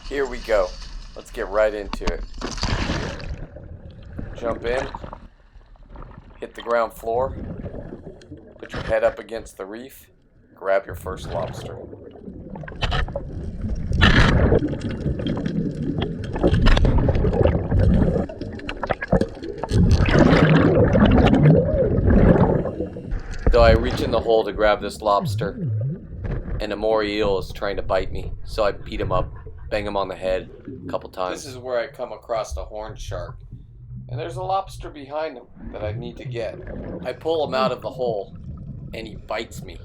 Here we go. Let's get right into it. Jump in, hit the ground floor, put your head up against the reef, grab your first lobster. So I reach in the hole to grab this lobster, and a moray eel is trying to bite me, so I beat him up, bang him on the head a couple times. This is where I come across a horned shark, and there's a lobster behind him that I need to get. I pull him out of the hole, and he bites me.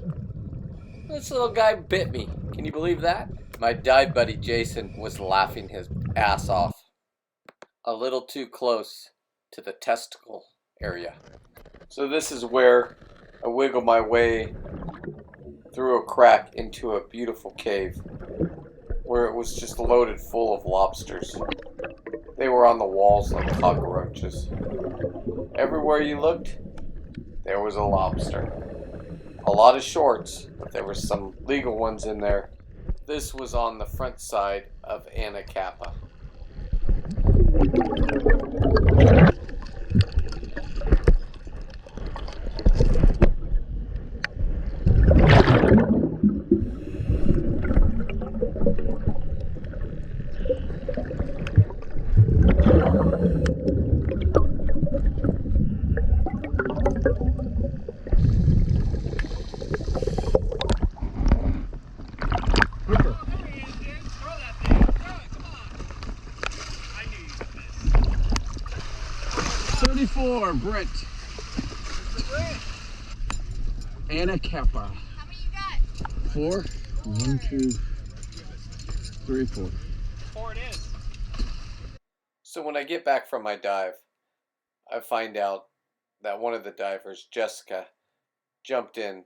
This little guy bit me. Can you believe that? My dive buddy Jason was laughing his ass off. A little too close to the testicle area. So this is where I wiggle my way through a crack into a beautiful cave where it was just loaded full of lobsters. They were on the walls like cockroaches. Everywhere you looked, there was a lobster. A lot of shorts, but there were some legal ones in there. This was on the front side of Anacapa. Brent. Anacapa. How many you got? 4. 1, 2, 3, 4. 4 it is. So when I get back from my dive, I find out that one of the divers, Jessica, jumped in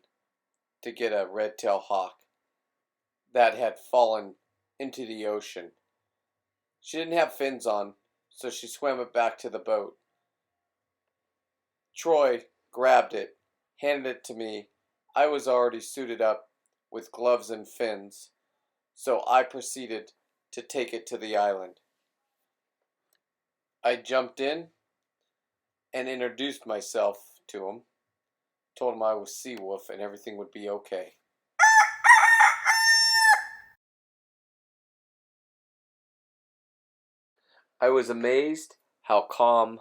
to get a red-tailed hawk that had fallen into the ocean. She didn't have fins on, so she swam it back to the boat. Troy grabbed it, handed it to me. I was already suited up with gloves and fins, so I proceeded to take it to the island. I jumped in and introduced myself to him, told him I was Seawolf and everything would be okay. I was amazed how calm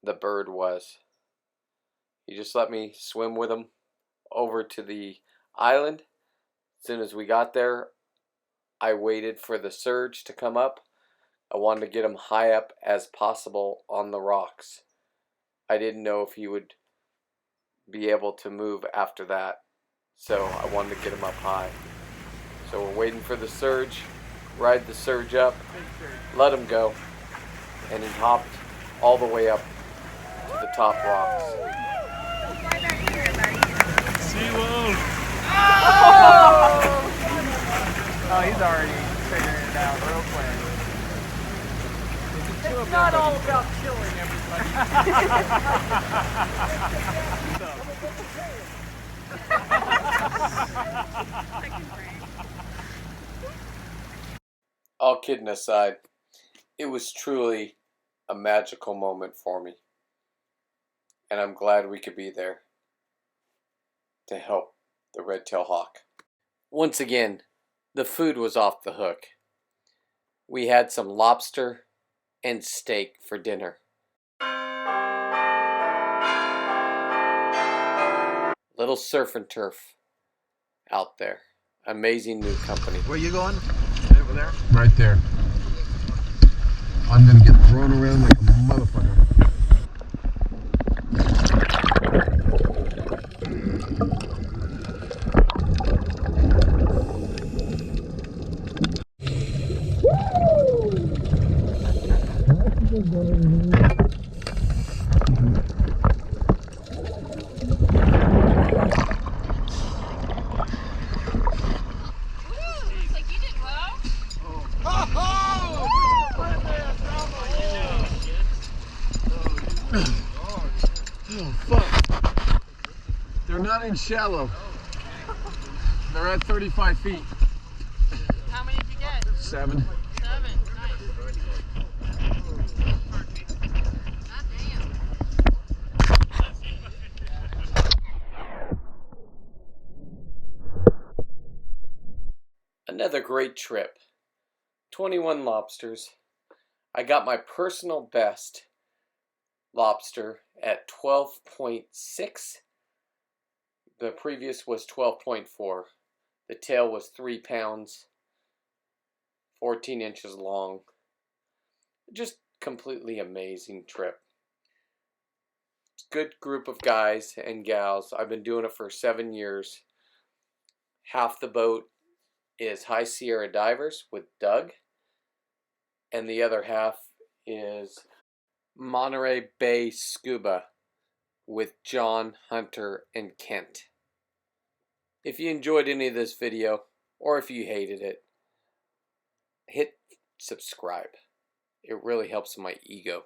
the bird was. He just let me swim with him over to the island. As soon as we got there, I waited for the surge to come up. I wanted to get him high up as possible on the rocks. I didn't know if he would be able to move after that, so I wanted to get him up high. So we're waiting for the surge, ride the surge up, let him go, and he hopped all the way up to the top rocks. Seawolf! Oh, he's already figuring it out real quick. It's not all about killing everybody. All kidding aside, it was truly a magical moment for me. And I'm glad we could be there to help the red-tailed hawk. Once again, the food was off the hook. We had some lobster and steak for dinner. Little surf and turf out there. Amazing new company. Where you going? Over there? Right there. I'm gonna get thrown around like a motherfucker. Looks like you did well. Oh, fuck. They're not in shallow. They're at 35 feet. How many did you get? 7. 7. Nice. God damn. Another great trip. 21 lobsters. I got my personal best lobster at 12.6. The previous was 12.4. The tail was 3 pounds, 14 inches long. Just completely amazing trip. Good group of guys and gals. I've been doing it for 7 years. Half the boat is High Sierra Divers with Doug, and the other half is Monterey Bay Scuba with John, Hunter, and Kent. If you enjoyed any of this video, or if you hated it, hit subscribe. It really helps my ego.